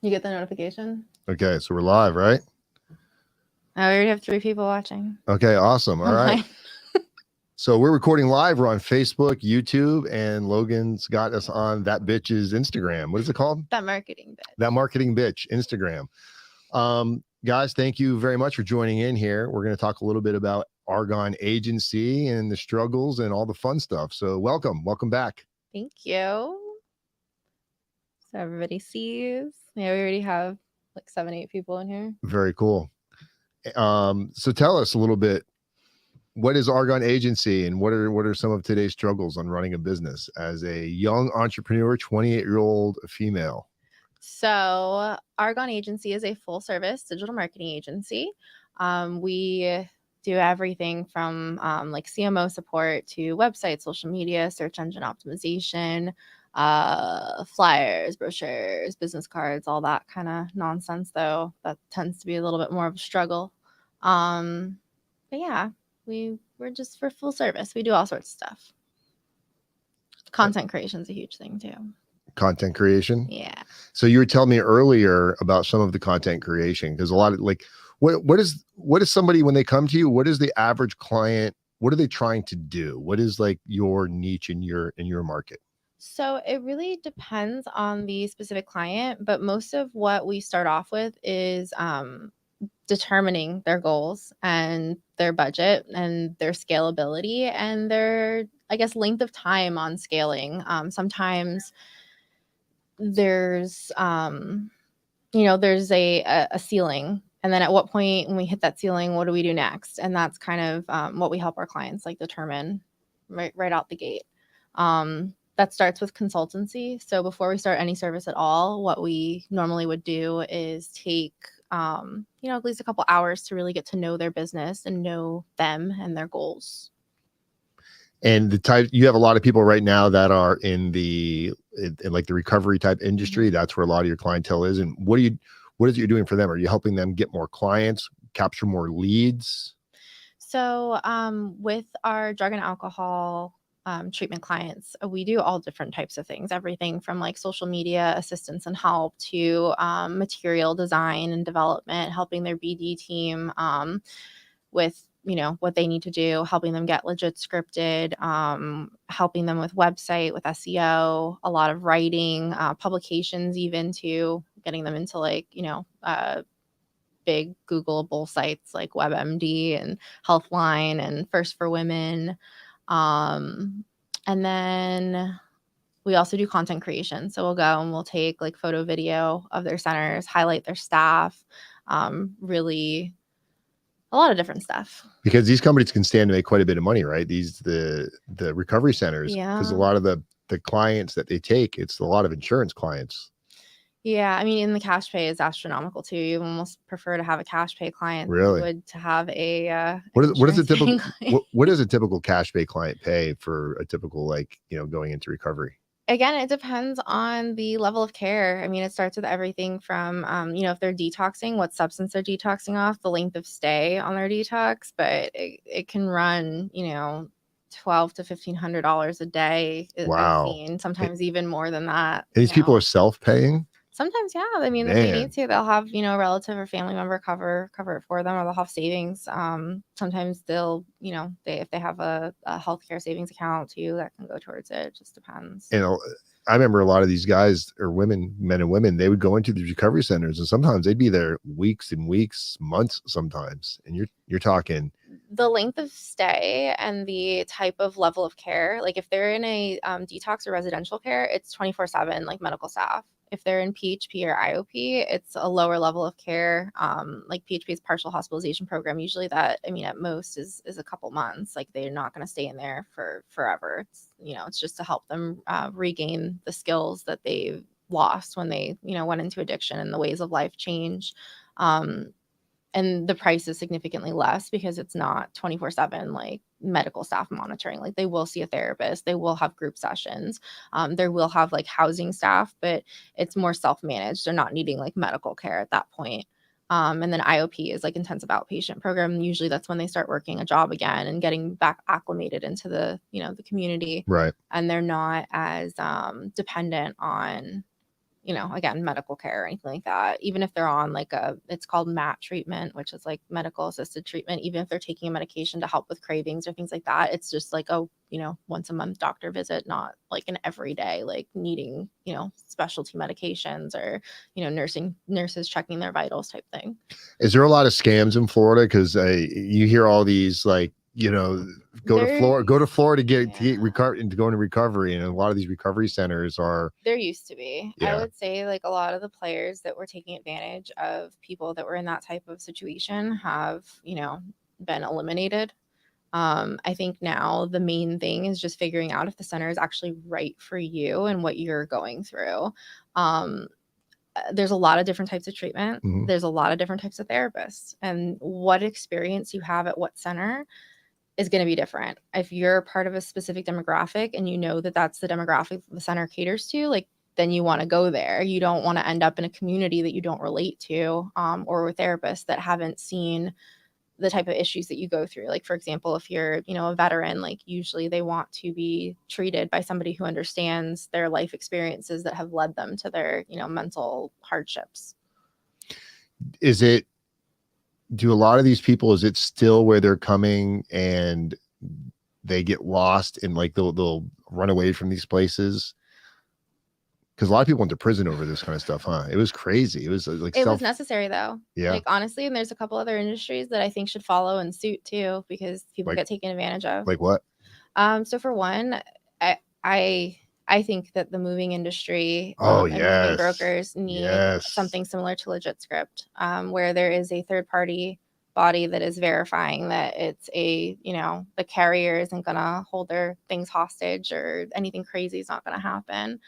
You get the notification? Okay, so we're live, right? I already have 3 people watching. Okay, awesome. All right. Online. So we're recording live. We're on Facebook, YouTube, and Logan's got us on That Bitch's Instagram. What is it called? That marketing bit. That Marketing Bitch Instagram. Guys, thank you very much for joining in here. We're going to talk a little bit about Argon Agency and the struggles and all the fun stuff. So welcome back. Thank you. So everybody sees. Yeah, we already have like 7, 8 people in here. Very cool. So tell us a little bit. What is Argon Agency, and what are some of today's struggles on running a business as a young entrepreneur, 28-year-old female? So Argon Agency is a full service digital marketing agency. We do everything from like CMO support to website, social media, search engine optimization, flyers, brochures, business cards, all that kind of nonsense, though that tends to be a little bit more of a struggle. But yeah, we're just for full service. We do all sorts of stuff. Content creation is a huge thing too. Content creation? Yeah. So you were telling me earlier about some of the content creation, because a lot of like what is somebody when they come to you, what is the average client, what are they trying to do? What is like your niche in your market? So it really depends on the specific client, but most of what we start off with is determining their goals and their budget and their scalability and their, I guess, length of time on scaling. Sometimes there's, there's a ceiling. And then at what point when we hit that ceiling, what do we do next? And that's kind of what we help our clients like determine right out the gate. That starts with consultancy. So before we start any service at all, what we normally would do is take at least a couple hours to really get to know their business and know them and their goals. And the type, you have a lot of people right now that are in like the recovery type industry. Mm-hmm. That's where a lot of your clientele is. And what is it you're doing for them? Are you helping them get more clients, capture more leads? So with our drug and alcohol treatment clients, we do all different types of things, everything from like social media assistance and help to material design and development, helping their BD team with what they need to do, helping them get legit scripted, helping them with website, with SEO, a lot of writing, publications, even to getting them into like big Googleable sites like WebMD and Healthline and First for Women. And then we also do content creation. So we'll go and we'll take like photo video of their centers, highlight their staff, really a lot of different stuff. Because these companies can stand to make quite a bit of money, right? The recovery centers, because a lot of the clients that they take, it's a lot of insurance clients. Yeah, I mean, and the cash pay is astronomical too. You almost prefer to have a cash pay client really? than would to have a what is a typical what does a typical cash pay client pay for a typical going into recovery? Again, it depends on the level of care. I mean, it starts with everything from if they're detoxing, what substance they're detoxing off, the length of stay on their detox, but it can run $1,200 to $1,500 a day. Wow. I've seen sometimes even more than that. And these people are self-paying? Sometimes, yeah. I mean, if they need to, they'll have, a relative or family member cover it for them, or they'll have savings. Sometimes they'll, if they have a healthcare savings account too, that can go towards it. It just depends. I remember a lot of these guys or women, men and women, they would go into the recovery centers and sometimes they'd be there weeks and weeks, months sometimes. And you're talking the length of stay and the type of level of care. Like if they're in a detox or residential care, it's 24/7, like medical staff. If they're in PHP or IOP, it's a lower level of care. Like PHP's partial hospitalization program, usually that, at most is a couple months. Like they're not going to stay in there for forever. It's, it's just to help them regain the skills that they've lost when they, went into addiction and the ways of life change. And the price is significantly less because it's not 24/7 like medical staff monitoring. Like they will see a therapist, they will have group sessions, they will have like housing staff, but it's more self-managed. They're not needing like medical care at that point. And then IOP is like intensive outpatient program. Usually that's when they start working a job again and getting back acclimated into the, the community. Right. And they're not as dependent on again, medical care or anything like that. Even if they're on like it's called MAT treatment, which is like medical assisted treatment. Even if they're taking a medication to help with cravings or things like that, it's just like a, once a month doctor visit, not like an everyday, like needing, specialty medications or, nurses checking their vitals type thing. Is there a lot of scams in Florida? Because you hear all these like, go to Florida to get recover and to go into recovery, and a lot of these recovery centers are. There used to be. Yeah. I would say like a lot of the players that were taking advantage of people that were in that type of situation have, been eliminated. I think now the main thing is just figuring out if the center is actually right for you and what you're going through. There's a lot of different types of treatment. Mm-hmm. There's a lot of different types of therapists, and what experience you have at what center is going to be different. If you're part of a specific demographic and you know that that's the demographic the center caters to, like, then you want to go there. You don't want to end up in a community that you don't relate to, or with therapists that haven't seen the type of issues that you go through. Like, for example, if you're, a veteran, like usually they want to be treated by somebody who understands their life experiences that have led them to their, mental hardships. Do a lot of these people, is it still where they're coming and they get lost and like they'll run away from these places? Because a lot of people went to prison over this kind of stuff, huh? It was crazy. It was like it was necessary though. Yeah. Like honestly, and there's a couple other industries that I think should follow in suit too, because people get taken advantage of. Like what? So for one, I think that the moving industry and moving brokers need something similar to Legit Script, where there is a third party body that is verifying that it's the carrier isn't going to hold their things hostage or anything crazy is not going to happen.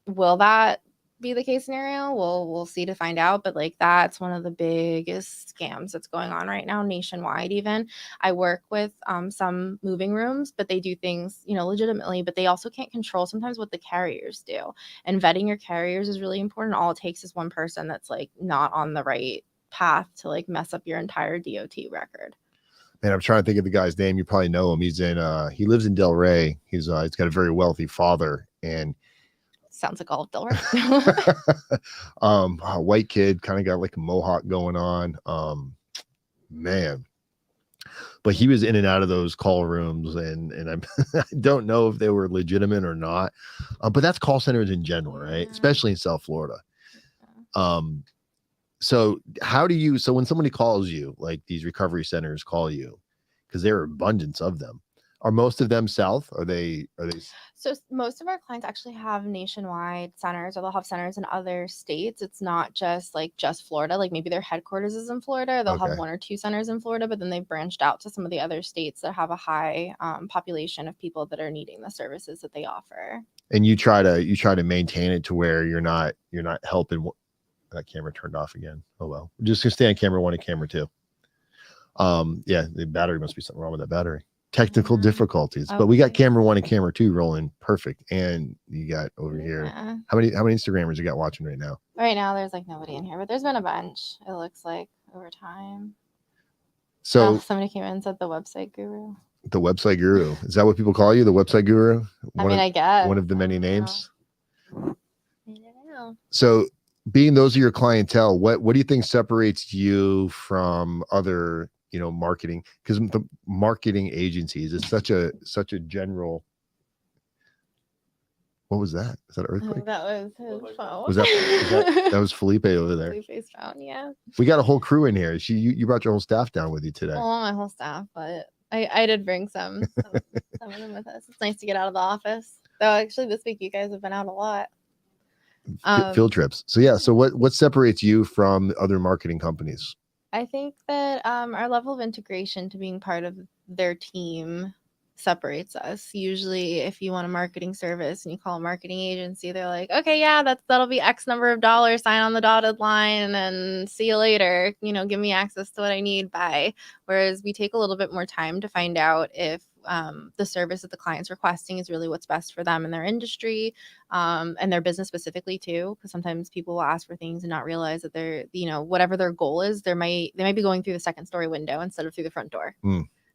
Will that be the case scenario? We'll see to find out, but like that's one of the biggest scams that's going on right now nationwide. Even I work with some moving rooms, but they do things legitimately, but they also can't control sometimes what the carriers do, and vetting your carriers is really important. All it takes is one person that's like not on the right path to like mess up your entire DOT record. Man, I'm trying to think of the guy's name. You probably know him. He lives in Del Rey. He's got a very wealthy father, and sounds like all of Del Rey. A white kid, kind of got like a mohawk going on. Man, but he was in and out of those call rooms, and I don't know if they were legitimate or not. But that's call centers in general, right? Yeah. Especially in South Florida. Yeah. So when somebody calls you, like these recovery centers call you, because there are abundance of them, are most of them South? Are they? So most of our clients actually have nationwide centers, or they'll have centers in other states. It's not just Florida. Like maybe their headquarters is in Florida. They'll have one or two centers in Florida, but then they've branched out to some of the other states that have a high population of people that are needing the services that they offer. And you try to maintain it to where you're not helping. That camera turned off again. Oh well. We're just gonna stay on camera 1 and camera 2. The battery must be something wrong with that battery. Technical difficulties. But we got camera 1 and camera 2 rolling perfect. And you got over here. How many Instagrammers you got watching right now? Right now there's like nobody in here, but there's been a bunch, it looks like, over time. So somebody came in and said the website guru. The website guru. Is that what people call you? The website guru? I guess. One of the many names. I don't know. So being those are your clientele, what do you think separates you from other, marketing? Because the marketing agencies is such a general. What was that? Is that an earthquake? That was his phone. That was Felipe over there. Felipe's phone, yeah. We got a whole crew in here. You brought your whole staff down with you today. Well, not my whole staff, but I did bring some of them with us. It's nice to get out of the office. Though actually this week you guys have been out a lot. Field trips. So what separates you from other marketing companies? I think that our level of integration to being part of their team separates us. Usually if you want a marketing service and you call a marketing agency, they're like, okay, yeah, that'll be X number of dollars, sign on the dotted line and see you later, give me access to what I need, bye. Whereas we take a little bit more time to find out if the service that the client's requesting is really what's best for them in their industry, and their business specifically too, because sometimes people will ask for things and not realize that they're, whatever their goal is, they might be going through the second story window instead of through the front door.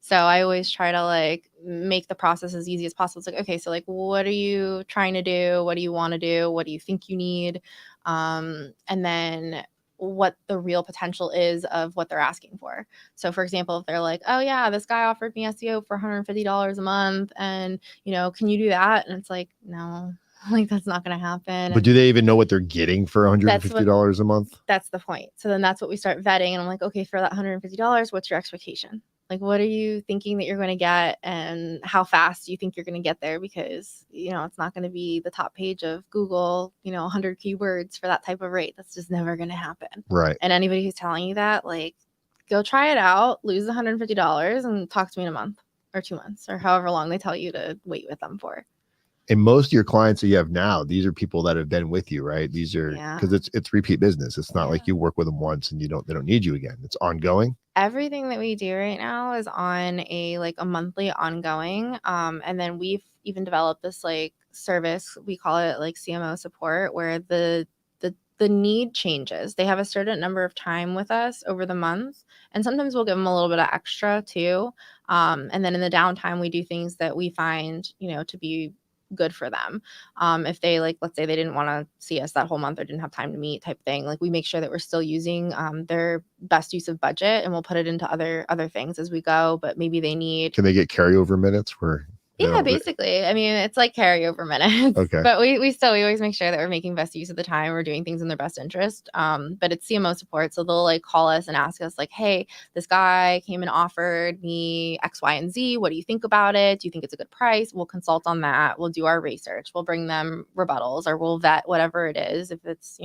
So I always try to like make the process as easy as possible. It's like, okay, so like, what are you trying to do? What do you want to do? What do you think you need? And then what the real potential is of what they're asking for. So for example, if they're like, oh yeah, this guy offered me SEO for $150 a month and, can you do that? And it's like, no, like that's not going to happen. But And do they even know what they're getting for $150 a month? that's the point. So then that's what we start vetting. And I'm like, okay, for that $150, what's your expectation? Like, what are you thinking that you're going to get and how fast do you think you're going to get there? Because, it's not going to be the top page of Google, 100 keywords for that type of rate. That's just never going to happen. Right. And anybody who's telling you that, like, go try it out, lose the $150 and talk to me in a month or 2 months or however long they tell you to wait with them for. And most of your clients that you have now, these are people that have been with you, right? These are because it's repeat business. It's not like you work with them once and they don't need you again. It's ongoing. Everything that we do right now is on a monthly ongoing. And then we've even developed this like service. We call it like CMO support, where the need changes. They have a certain number of time with us over the month, and sometimes we'll give them a little bit of extra too. And then in the downtime, we do things that we find, to be good for them. If they let's say they didn't want to see us that whole month or didn't have time to meet type thing, like we make sure that we're still using their best use of budget, and we'll put it into other things as we go. But maybe they need. Can they get carryover minutes for? Yeah, basically. I mean, it's like carryover minutes. Okay. But we always make sure that we're making best use of the time. We're doing things in their best interest. But it's CMO support. So they'll like call us and ask us like, hey, this guy came and offered me X, Y, and Z. What do you think about it? Do you think it's a good price? We'll consult on that. We'll do our research. We'll bring them rebuttals, or we'll vet whatever it is. If it's,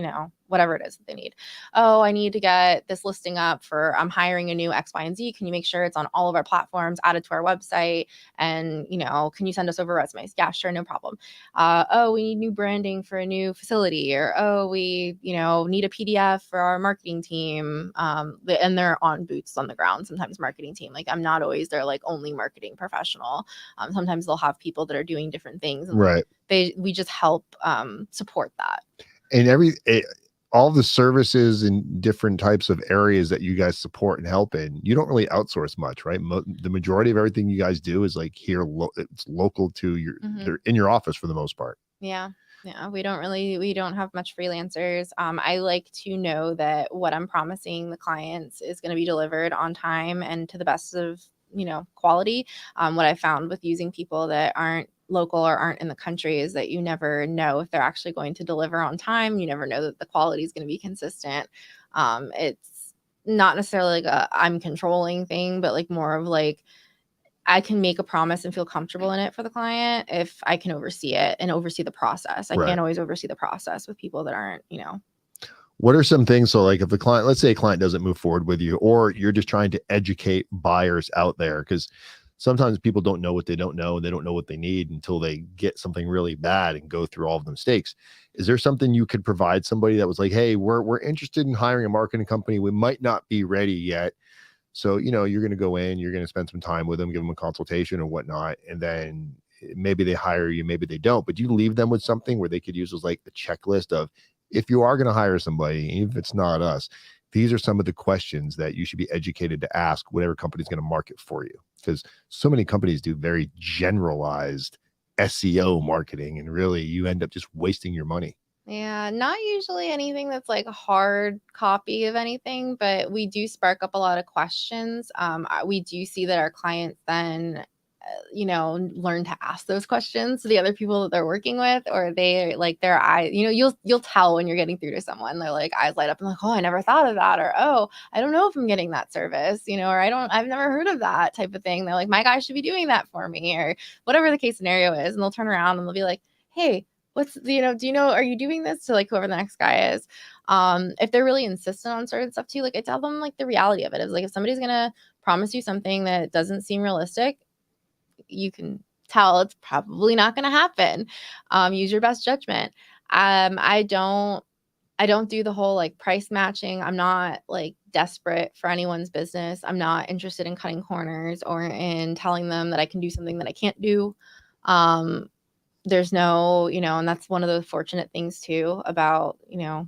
whatever it is that they need. Oh, I need to get this listing up for, I'm hiring a new X, Y, and Z. Can you make sure it's on all of our platforms, added to our website? And, can you send us over resumes? Yeah, sure. No problem. Oh, we need new branding for a new facility, or, oh, we, need a PDF for our marketing team. And they're on boots on the ground. Sometimes marketing team, like I'm not always their like only marketing professional. Sometimes they'll have people that are doing different things. And right. We just help support that. And all the services and different types of areas that you guys support and help in, you don't really outsource much, right? The majority of everything you guys do is like here, it's local to your, they're in your office for the most part. Yeah. We don't have much freelancers. I like to know that what I'm promising the clients is going to be delivered on time and to the best of, quality. What I found with using people that aren't local or aren't in the country is that you never know if they're actually going to deliver on time. You never know that the quality is going to be consistent. It's not necessarily like I'm controlling thing, but like more of like, I can make a promise and feel comfortable in it for the client if I can oversee it and oversee the process. I can't always oversee the process with people that aren't, What are some things? So like if the client, let's say a client doesn't move forward with you, or you're just trying to educate buyers out there, because sometimes people don't know what they don't know, and they don't know what they need until they get something really bad and go through all of the mistakes. Is there something you could provide somebody that was like, hey, we're interested in hiring a marketing company. We might not be ready yet. So, you're going to go in, you're going to spend some time with them, give them a consultation or whatnot. And then maybe they hire you, maybe they don't, but you leave them with something where they could use as like the checklist of, if you are going to hire somebody, even if it's not us, these are some of the questions that you should be educated to ask whatever company's going to market for you. Because so many companies do very generalized SEO marketing, and really you end up just wasting your money. Yeah, not usually anything that's like a hard copy of anything, but we do spark up a lot of questions. We do see that our clients then, learn to ask those questions to the other people that they're working with, or they like their eyes, you'll tell when you're getting through to someone, their like eyes light up and like, oh, I never thought of that, or, oh, I don't know if I'm getting that service, or I've never heard of that type of thing. They're like, my guy should be doing that for me, or whatever the case scenario is. And they'll turn around and they'll be like, hey, do you know, are you doing this to like whoever the next guy is? If they're really insistent on certain stuff too, like I tell them like the reality of it is like, if somebody's gonna promise you something that doesn't seem realistic, you can tell it's probably not going to happen. Use your best judgment. I don't do the whole like price matching. I'm not like desperate for anyone's business. I'm not interested in cutting corners or in telling them that I can do something that I can't do. There's no, and that's one of the fortunate things too about,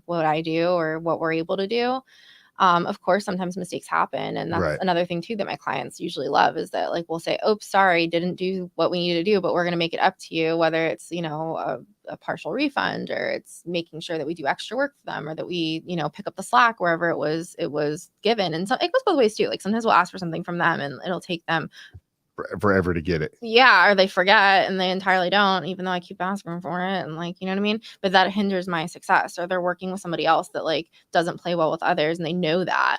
what I do or what we're able to do. Of course, sometimes mistakes happen. And that's Right. another thing too that my clients usually love is that like we'll say, oops, sorry, didn't do what we need to do, but we're going to make it up to you, whether it's, a partial refund or it's making sure that we do extra work for them or that we, pick up the slack wherever it was given. And so it goes both ways too. Like sometimes we'll ask for something from them and it'll take them forever to get it. Yeah, or they forget and they entirely don't, even though I keep asking for it and like, you know what I mean? But that hinders my success. Or they're working with somebody else that like doesn't play well with others and they know that.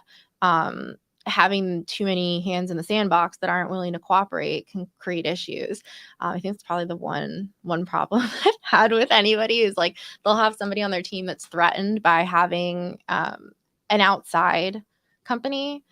Having too many hands in the sandbox that aren't willing to cooperate can create issues. I think it's probably the one problem I've had with anybody is like they'll have somebody on their team that's threatened by having an outside company.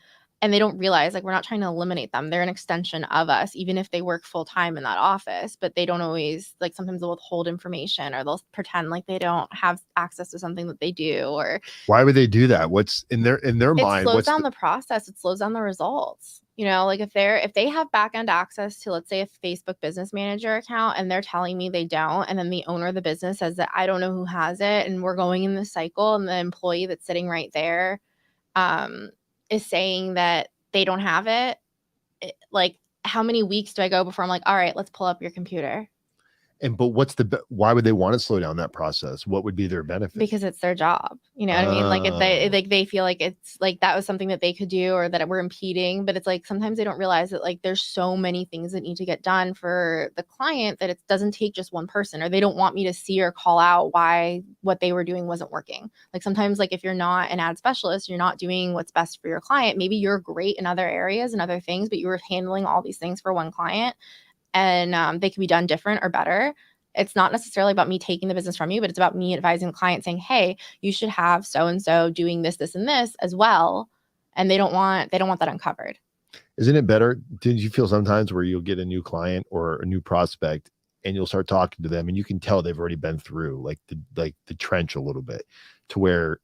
And they don't realize like we're not trying to eliminate them. They're an extension of us, even if they work full time in that office. But they don't always like sometimes they'll withhold information or they'll pretend like they don't have access to something that they do. Or why would they do that? What's in their mind? It slows down the process. It slows down the results. Like if they have back end access to, let's say, a Facebook Business Manager account, and they're telling me they don't, and then the owner of the business says that I don't know who has it, and we're going in this cycle, and the employee that's sitting right there is saying that they don't have it, like how many weeks do I go before I'm like, all right, let's pull up your computer? But why would they want to slow down that process? What would be their benefit? Because it's their job. You know what I mean? Like if they feel like it's like that was something that they could do or that we're impeding, but it's like sometimes they don't realize that like there's so many things that need to get done for the client that it doesn't take just one person, or they don't want me to see or call out why what they were doing wasn't working. Like sometimes like if you're not an ad specialist, you're not doing what's best for your client. Maybe you're great in other areas and other things, but you were handling all these things for one client. And they can be done different or better. It's not necessarily about me taking the business from you, but it's about me advising the client saying, hey, you should have so-and-so doing this, this, and this as well. And they don't want that uncovered. Isn't it better? Did you feel sometimes where you'll get a new client or a new prospect and you'll start talking to them and you can tell they've already been through like the trench a little bit, to where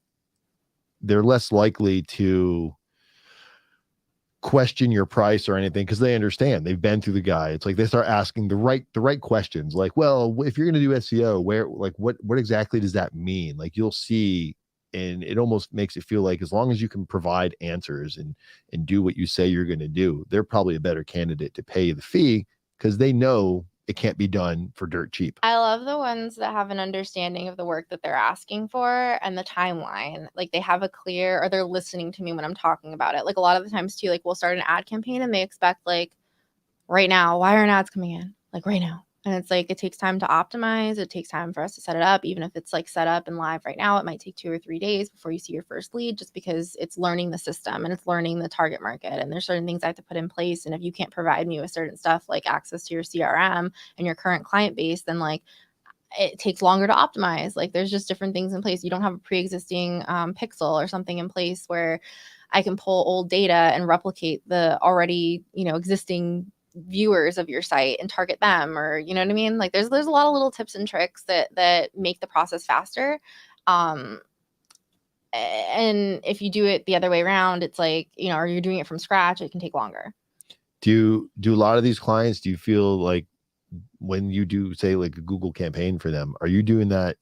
they're less likely to question your price or anything because they understand, they've been through the guy. It's like they start asking the right questions, like, well, if you're going to do SEO, where, like, what exactly does that mean? Like you'll see, and it almost makes it feel like as long as you can provide answers and do what you say you're going to do, they're probably a better candidate to pay the fee because they know it can't be done for dirt cheap. I love the ones that have an understanding of the work that they're asking for and the timeline. Like they have a clear, or they're listening to me when I'm talking about it. Like a lot of the times too, like we'll start an ad campaign and they expect like right now, why aren't ads coming in? Like right now. And it's like, it takes time to optimize. It takes time for us to set it up. Even if it's like set up and live right now, it might take 2 or 3 days before you see your first lead, just because it's learning the system and it's learning the target market. And there's certain things I have to put in place. And if you can't provide me with certain stuff, like access to your CRM and your current client base, then like it takes longer to optimize. Like there's just different things in place. You don't have a pre-existing pixel or something in place where I can pull old data and replicate the already, existing viewers of your site and target them, or you know what I mean? Like there's a lot of little tips and tricks that make the process faster. And if you do it the other way around, it's like, or you're doing it from scratch, it can take longer. Do a lot of these clients, do you feel like when you do say like a Google campaign for them, are you doing that?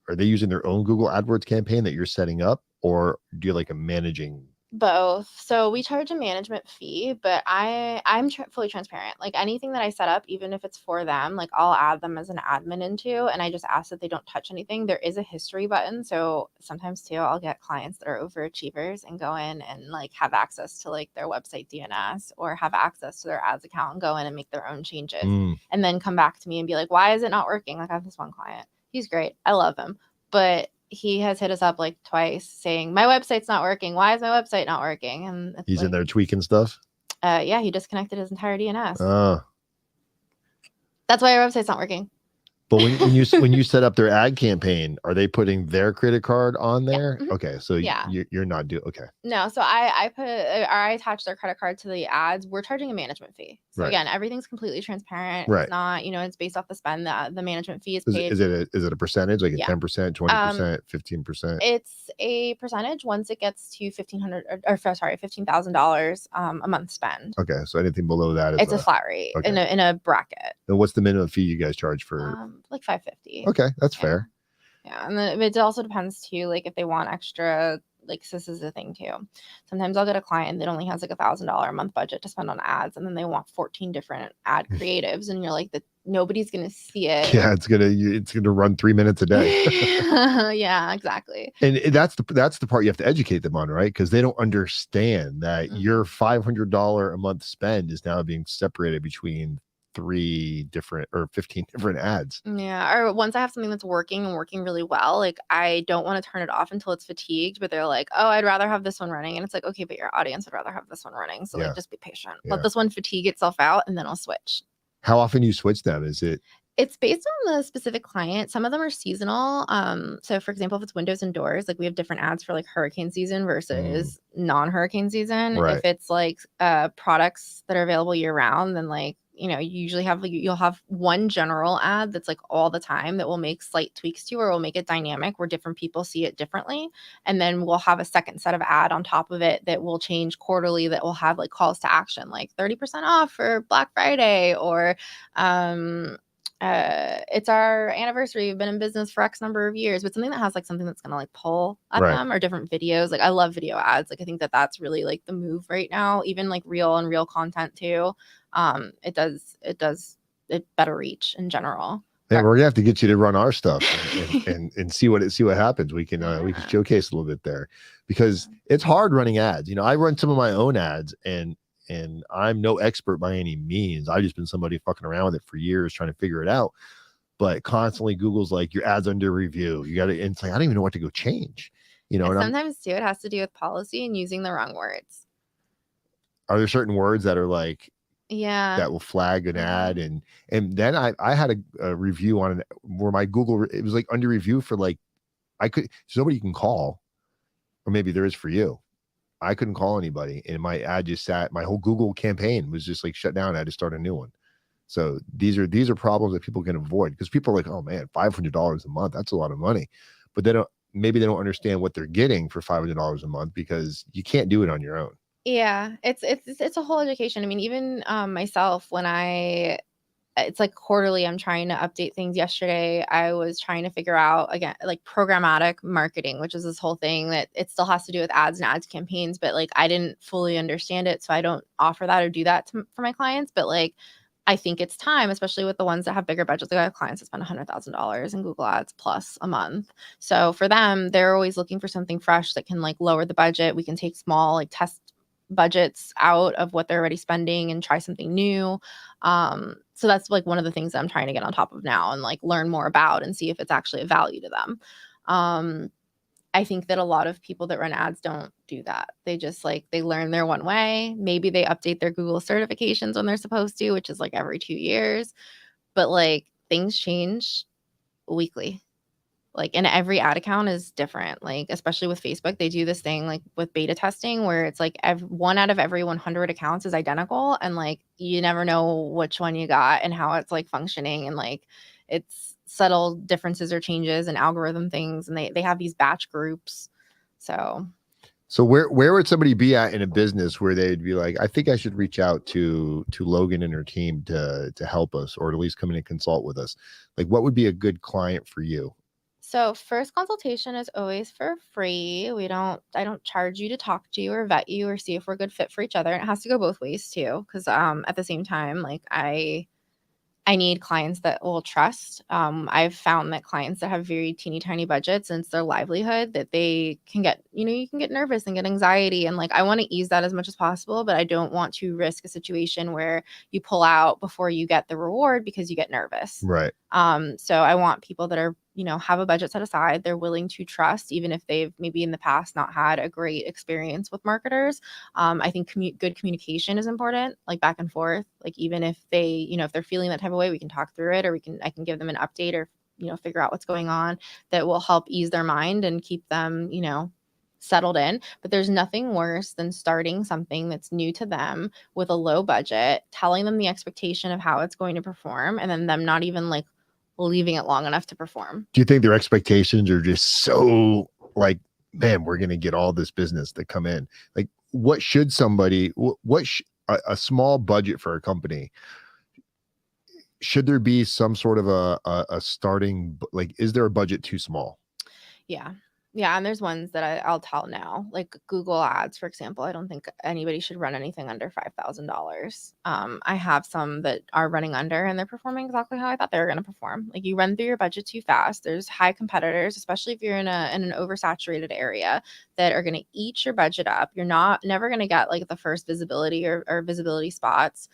Are they using their own Google AdWords campaign that you're setting up, or do you like a managing? Both. So we charge a management fee, but I'm fully transparent. Like anything that I set up, even if it's for them, like I'll add them as an admin into, and I just ask that they don't touch anything. There is a history button. So sometimes too, I'll get clients that are overachievers and go in and like have access to like their website DNS or have access to their ads account and go in and make their own changes and then come back to me and be like, why is it not working? Like I have this one client. He's great. I love him. But he has hit us up like twice saying, my website's not working. Why is my website not working? And he's in there tweaking stuff. Yeah, he disconnected his entire DNS. Oh. That's why our website's not working. But when you set up their ad campaign, are they putting their credit card on there? Yeah. Mm-hmm. Okay, so yeah, you're not doing okay. No, so I attach their credit card to the ads. We're charging a management fee. So right. Again, everything's completely transparent. Right. It's not, it's based off the spend. The management fee is paid. Is it a percentage, like a 10%, 20%, 15%? It's a percentage once it gets to $15,000 a month spend. Okay, so anything below that is a flat rate in a bracket. And what's the minimum fee you guys charge for? Like $550. Okay, that's fair. Yeah, and then it also depends too, like if they want extra like, so this is the thing too. Sometimes I'll get a client that only has like $1,000 a month budget to spend on ads, and then they want 14 different ad creatives, and you're like, that nobody's gonna see it. Yeah, it's gonna run 3 minutes a day. Yeah, exactly. And that's the part you have to educate them on, right? Because they don't understand that your $500 a month spend is now being separated between 15 different ads. Yeah, or once I have something that's working and working really well, like, I don't want to turn it off until it's fatigued, but they're like, "Oh, I'd rather have this one running." And it's like, "Okay, but your audience would rather have this one running. So Yeah. like, just be patient. Yeah. Let this one fatigue itself out, and then I'll switch." How often do you switch them? Is it It's based on the specific client. Some of them are seasonal. So for example, if it's windows and doors, like, we have different ads for like hurricane season versus non-hurricane season. Right. If it's like products that are available year round, then like, you know, you usually have, like, you'll have one general ad that's like all the time that will make slight tweaks to, or will make it dynamic where different people see it differently. And then we'll have a second set of ad on top of it that will change quarterly, that will have like calls to action, like 30% off for Black Friday, or it's our anniversary, we've been in business for X number of years, but something that has like something that's gonna like pull at Right. them, or different videos. Like, I love video ads. Like, I think that that's really like the move right now. Even like real content too. It better reach in general. Yeah, we're gonna have to get you to run our stuff and see what happens. We can showcase a little bit there, because it's hard running ads. You know, I run some of my own ads, and I'm no expert by any means. I've just been somebody fucking around with it for years trying to figure it out. But constantly Google's like, your ads under review. You got to, and it's like, I don't even know what to go change. You know, and sometimes too, it has to do with policy and using the wrong words. Are there certain words that are like, yeah, that will flag an ad? And then I had a review on it where my Google, it was like under review for like, there's nobody you can call, or maybe there is for you. I couldn't call anybody, and my ad just sat. My whole Google campaign was just like shut down. I had to start a new one. So these are problems that people can avoid, because people are like, oh man, $500 a month, that's a lot of money. But they don't understand what they're getting for $500 a month, because you can't do it on your own. Yeah, it's a whole education. I mean, even myself, when it's like quarterly, I'm trying to update things. Yesterday, I was trying to figure out, again, like, programmatic marketing, which is this whole thing that it still has to do with ads and ads campaigns, but like, I didn't fully understand it, so I don't offer that or do that for my clients. But like, I think it's time, especially with the ones that have bigger budgets. Like, I have clients that spend $100,000 in Google Ads plus a month. So for them, they're always looking for something fresh that can like lower the budget. We can take small like test budgets out of what they're already spending and try something new. So that's like one of the things that I'm trying to get on top of now, and like learn more about and see if it's actually a value to them. I think that a lot of people that run ads don't do that. They just like, they learn their one way. Maybe they update their Google certifications when they're supposed to, which is like every 2 years. But like, things change weekly. Like, and every ad account is different. Like, especially with Facebook, they do this thing like with beta testing where it's like one out of every 100 accounts is identical, and like, you never know which one you got and how it's like functioning, and like, it's subtle differences or changes and algorithm things, and they have these batch groups. So where would somebody be at in a business where they'd be like, I think I should reach out to Logan and her team to help us, or at least come in and consult with us? Like, what would be a good client for you? So first consultation is always for free. I don't charge you to talk to you or vet you or see if we're a good fit for each other. And it has to go both ways too. Cause at the same time, like, I need clients that will trust. I've found that clients that have very teeny tiny budgets and it's their livelihood, that they can get, you can get nervous and get anxiety. And like, I want to ease that as much as possible, but I don't want to risk a situation where you pull out before you get the reward because you get nervous. Right. So I want people that are, have a budget set aside. They're willing to trust, even if they've maybe in the past not had a great experience with marketers. I think good communication is important, like back and forth. Like, even if they, if they're feeling that type of way, we can talk through it, or I can give them an update, or, figure out what's going on that will help ease their mind and keep them, settled in. But there's nothing worse than starting something that's new to them with a low budget, telling them the expectation of how it's going to perform, and then them not even like leaving it long enough to perform. Do you think their expectations are just so like, man, we're going to get all this business that come in? Like, what should somebody, a small budget for a company, should there be some sort of a starting, like, is there a budget too small? Yeah. Yeah, and there's ones that I'll tell now, like Google Ads, for example. I don't think anybody should run anything under $5,000. I have some that are running under, and they're performing exactly how I thought they were going to perform. Like, you run through your budget too fast. There's high competitors, especially if you're in an oversaturated area, that are going to eat your budget up. You're never going to get like the first visibility or visibility spots.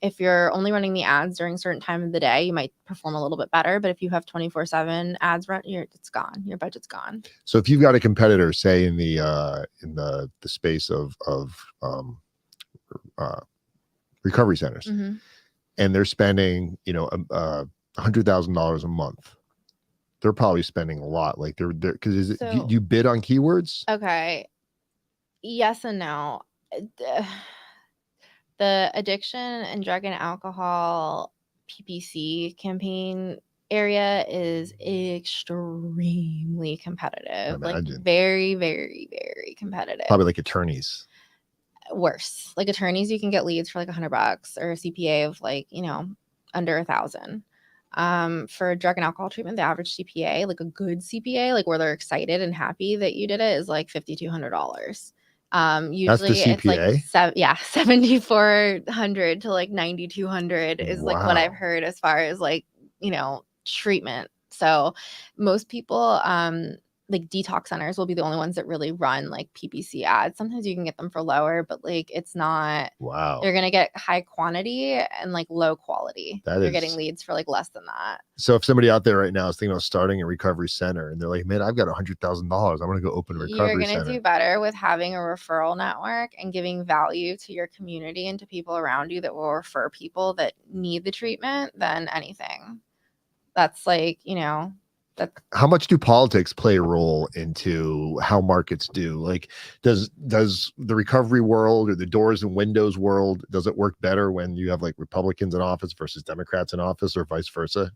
If you're only running the ads during certain time of the day, you might perform a little bit better. But if you have 24/7 ads run, it's gone. Your budget's gone. So if you've got a competitor, say in the space of recovery centers, Mm-hmm. and they're spending, $100,000 a month, they're probably spending a lot. Like they're because do you bid on keywords? Okay. Yes and no. The addiction and drug and alcohol PPC campaign area is extremely competitive. Like, very, very, very competitive. Probably like attorneys. Worse. Like attorneys, you can get leads for like $100, or a CPA of like, under 1,000. For drug and alcohol treatment, the average CPA, like a good CPA, like where they're excited and happy that you did it, is like $5,200. Usually it's like 7,400 to like 9,200 is like what I've heard as far as like, treatment. So most people, like detox centers will be the only ones that really run like PPC ads. Sometimes you can get them for lower, but like it's not. Wow. You're gonna get high quantity and like low quality. You're getting leads for like less than that. So if somebody out there right now is thinking about starting a recovery center and they're like, man, I've got $100,000, I'm gonna go open a recovery center. You're gonna do better with having a referral network and giving value to your community and to people around you that will refer people that need the treatment than anything. That's like, how much do politics play a role into how markets do? Like, does the recovery world or the doors and windows world, does it work better when you have like Republicans in office versus Democrats in office, or vice versa?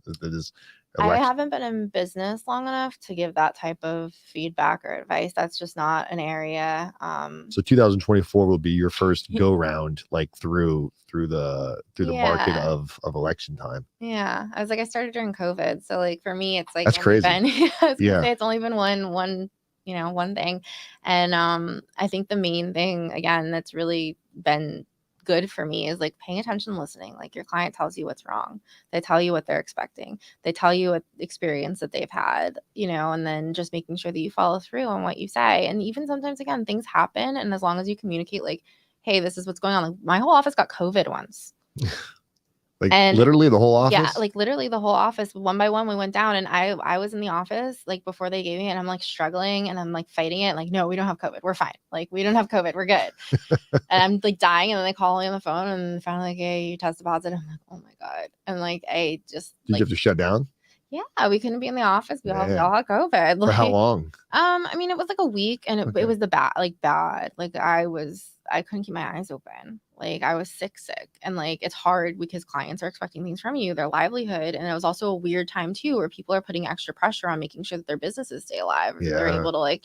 I haven't been in business long enough to give that type of feedback or advice. That's just not an area. So 2024 will be your first go round, like through the market of election time. Yeah, I was like, I started during COVID, so like for me, it's like that's crazy. It's only been one thing, and I think the main thing again that's really been good for me is like paying attention, listening. Like, your client tells you what's wrong, they tell you what they're expecting, they tell you what experience that they've had, and then just making sure that you follow through on what you say. And even sometimes, again, things happen, and as long as you communicate, like, hey, this is what's going on. Like, my whole office got COVID once. Literally the whole office? Yeah, like literally the whole office. One by one, we went down, and I was in the office like before they gave me, and I'm like struggling, and I'm like fighting it. Like, no, we don't have COVID. We're fine. Like, we don't have COVID. We're good. And I'm like dying, and then they call me on the phone, and finally like, hey, you tested positive. I'm like, oh my God. And like, I just Did you have to shut down? Yeah, we couldn't be in the office. We all had COVID. For how long? I mean, it was like a week, and it was bad. Like, I couldn't keep my eyes open. Like, I was sick. And like, it's hard because clients are expecting things from you, their livelihood. And it was also a weird time too, where people are putting extra pressure on making sure that their businesses stay alive. Yeah. They're able to like,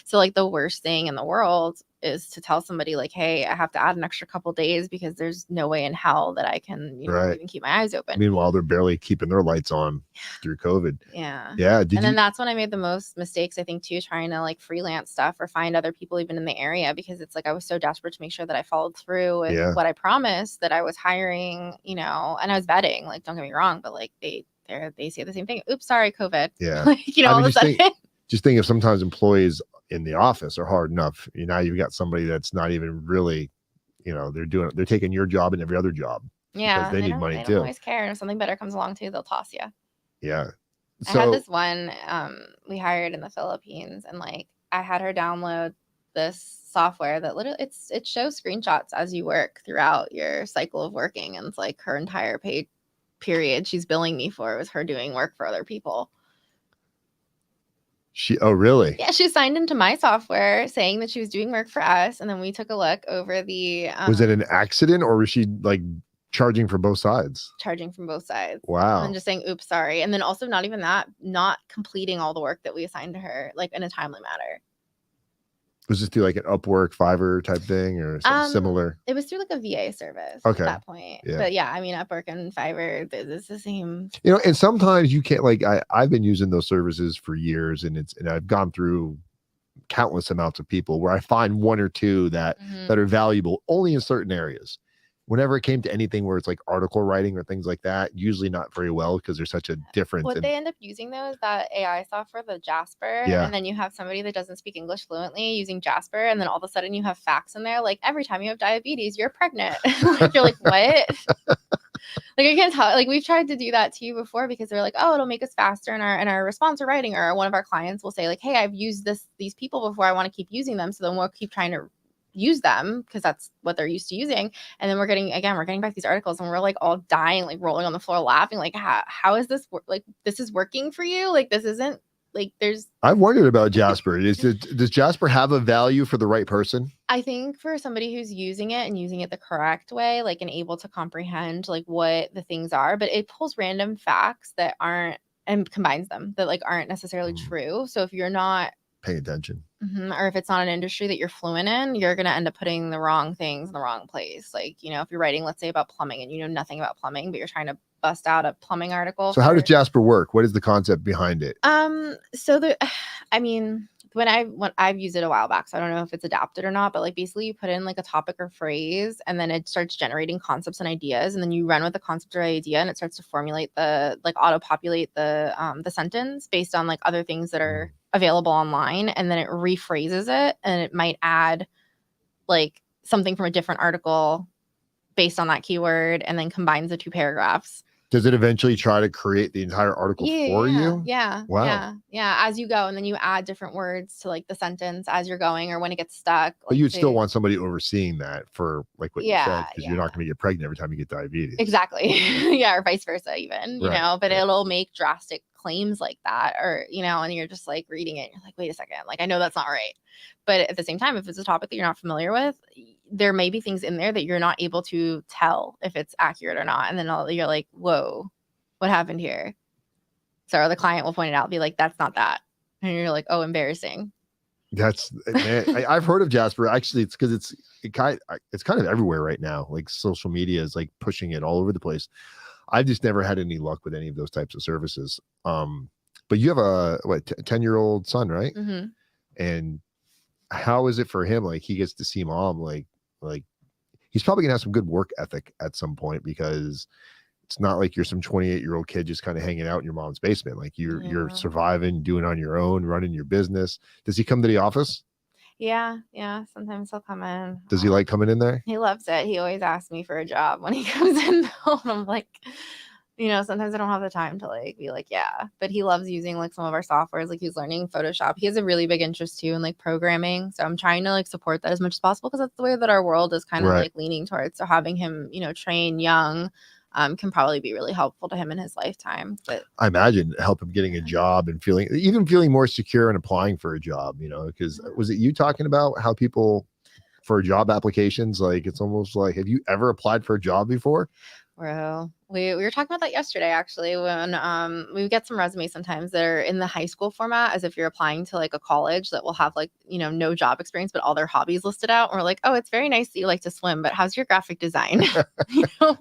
so like the worst thing in the world is to tell somebody like, hey, I have to add an extra couple days because there's no way in hell that I can, even keep my eyes open. Meanwhile, they're barely keeping their lights on through COVID. Yeah. Yeah. Then that's when I made the most mistakes, I think, too, trying to like freelance stuff or find other people even in the area, because it's like I was so desperate to make sure that I followed through with what I promised, that I was hiring, and I was vetting. Like, don't get me wrong, but like they say the same thing. Oops, sorry, COVID. Yeah. Like, all of a sudden. Just think if sometimes employees in the office are hard enough. Now you've got somebody that's not even really, they're taking your job and every other job. Yeah. Because they need money they too. Don't always care. And if something better comes along too, they'll toss you. Yeah. I had this one we hired in the Philippines, and like I had her download this software that literally it shows screenshots as you work throughout your cycle of working, and it's like her entire pay period she's billing me for was her doing work for other people. Oh, really? Yeah, she signed into my software saying that she was doing work for us, and then we took a look over the was it an accident, or was she like charging for both sides? Charging from both sides. Wow. And just saying, oops, sorry. And then also not even that, not completing all the work that we assigned to her, like in a timely manner. Was this through like an Upwork, Fiverr type thing or something similar? It was through like a VA service Okay. at that point. Yeah. But yeah, I mean, Upwork and Fiverr, it's the same. You know, and sometimes you can't like I've been using those services for years, and I've gone through countless amounts of people where I find one or two that are valuable only in certain areas. Whenever it came to anything where it's like article writing or things like that, usually not very well because there's such a difference. What they end up using though is that AI software, the Jasper, Yeah. and then you have somebody that doesn't speak English fluently using Jasper, and then all of a sudden you have facts in there like every time you have diabetes, you're pregnant. Like, you're like, what? Like, I can't tell. Like, we've tried to do that to you before because they're like, oh, it'll make us faster in our response or writing. Or one of our clients will say like, hey, I've used these people before, I want to keep using them, so then we'll keep trying to use them because that's what they're used to using. And then we're getting back these articles and we're like all dying, like rolling on the floor laughing, like how is this like this is working for you? Like, this isn't like I've wondered about Jasper. Does Jasper have a value for the right person? I think for somebody who's using it and using it the correct way, like, and able to comprehend like what the things are, but it pulls random facts that aren't and combines them that like aren't necessarily true. So if you're not paying attention, or if it's not an industry that you're fluent in, you're going to end up putting the wrong things in the wrong place. Like, you know, if you're writing, let's say, about plumbing and you know nothing about plumbing, but you're trying to bust out a plumbing article. So how does Jasper work? What is the concept behind it? I mean, when I've used it a while back, so I don't know if it's adapted or not, but like basically you put in like a topic or phrase and then it starts generating concepts and ideas, and then you run with the concept or idea and it starts to formulate auto populate the sentence based on like other things that are available online, and then it rephrases it and it might add like something from a different article based on that keyword and then combines the two paragraphs. Does it eventually try to create the entire article for you? Yeah. Wow. Yeah. As you go, and then you add different words to like the sentence as you're going or when it gets stuck. But you'd still want somebody overseeing that for like what you said, because you're not going to get pregnant every time you get diabetes. Exactly. Yeah. Or vice versa even, you know, but it'll make drastic claims like that, or, you know, and you're just like reading it. And you're like, wait a second. Like, I know that's not right. But at the same time, if it's a topic that you're not familiar with, there may be things in there that you're not able to tell if it's accurate or not. And then you're like, whoa, what happened here? So the client will point it out, be like, that's not that. And you're like, oh, embarrassing. That's man, I've heard of Jasper. Actually, it's because it's kind of everywhere right now. Like social media is like pushing it all over the place. I've just never had any luck with any of those types of services. But you have a 10-year-old son, right? Mm-hmm. And how is it for him? Like, he gets to see mom, like he's probably gonna have some good work ethic at some point, because it's not like you're some 28-year-old kid just kind of hanging out in your mom's basement. Like you're surviving, doing on your own, running your business. Does he come to the office? Yeah. Sometimes he'll come in. Does he like coming in there? He loves it. He always asks me for a job when he comes in. And I'm like, you know, sometimes I don't have the time to like be like, yeah, but he loves using like some of our softwares. Like, he's learning Photoshop. He has a really big interest too in like programming. So I'm trying to like support that as much as possible, because that's the way that our world is kind of like leaning towards. So having him, you know, train young can probably be really helpful to him in his lifetime. But I imagine help him getting a job and feeling more secure and applying for a job, you know, because was it you talking about how people for job applications, like it's almost like, have you ever applied for a job before? Bro, we were talking about that yesterday, actually, when we get some resumes sometimes that are in the high school format, as if you're applying to like a college that will have like, you know, no job experience, but all their hobbies listed out. And we're like, oh, it's very nice that you like to swim, but how's your graphic design? You know?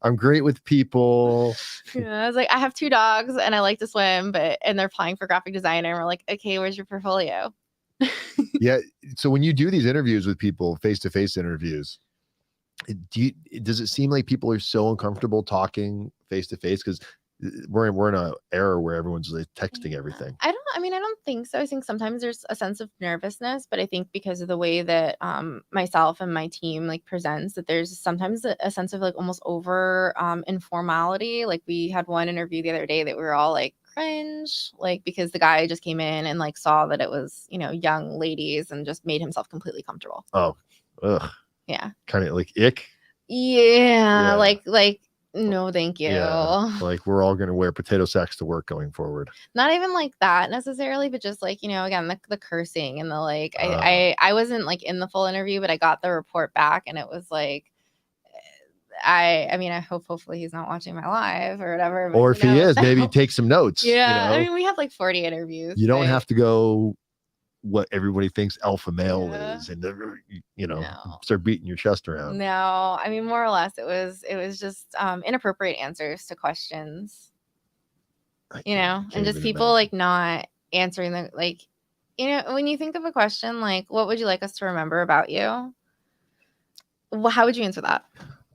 I'm great with people. Yeah, I was like, I have 2 dogs and I like to swim, and they're applying for graphic design. And we're like, okay, where's your portfolio? Yeah. So when you do these interviews with people, face-to-face interviews, does it seem like people are so uncomfortable talking face to face? Because we're in an era where everyone's like texting everything. I don't think so. I think sometimes there's a sense of nervousness, but I think because of the way that myself and my team like presents, that there's sometimes a sense of like almost over informality. Like, we had one interview the other day that we were all like cringe, like, because the guy just came in and like saw that it was, you know, young ladies and just made himself completely comfortable. Oh, ugh. Yeah. Kind of like ick. Yeah. Like, no, thank you. Yeah. Like, we're all going to wear potato sacks to work going forward. Not even like that necessarily, but just like, you know, again, the cursing and the like, I wasn't like in the full interview, but I got the report back and it was like, I mean, I hopefully he's not watching my live or whatever. But, or if he is, maybe take some notes. Yeah. You know? I mean, we have like 40 interviews. You don't have to go what everybody thinks alpha male Yeah. is, and you know, No. start beating your chest around. No, I mean, more or less, it was just inappropriate answers to questions, I you can't, know, and can't just even people imagine. like not answering the like, you know, when you think of a question like, "What would you like us to remember about you?" How would you answer that?